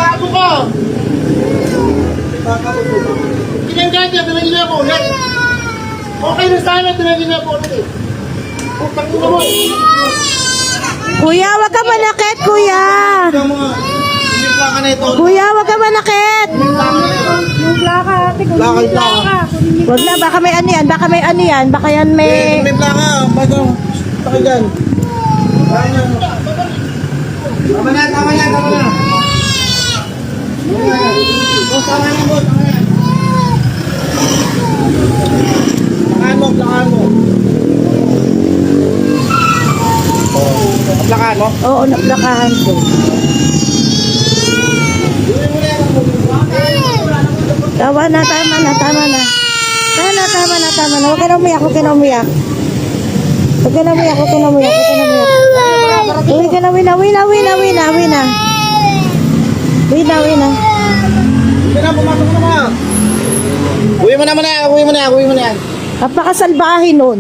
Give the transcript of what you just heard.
Gago ka! Kinanggan niya, tinagin niya po ulit. Okay na sana, tinagin niya po ulit eh. Putang ina mo. Kuya, wag ka manakit, kuya. Hindi plaka na ito. Kuya, wag ka manakit. Yung plaka, ate. Kung Plaka, yung plaka. Wag na, baka may ano yan, baka may ano yan, baka yan may... May plaka. Bago. Taki dyan. Tama na, tama na, tama na. Tama na mo, tama na. Plakaan mo, plakaan mo. Plakaan mo? Oo, naplakahan ko. Tama na, tama na, tama na. Tama na, tama na, tama na. Huwag ka na umiyak, huwag ka na umiyak. Huwag ka na umiyak, huwag ka na umiyak, huwag ka na umiyak. Uwi ka na, wina, wina, wina, wina, wina. Wina, wina. Sige na, pumasok na mga. Uwi mo na, uwi mo na, uwi mo na yan. Napakasalbahin nun.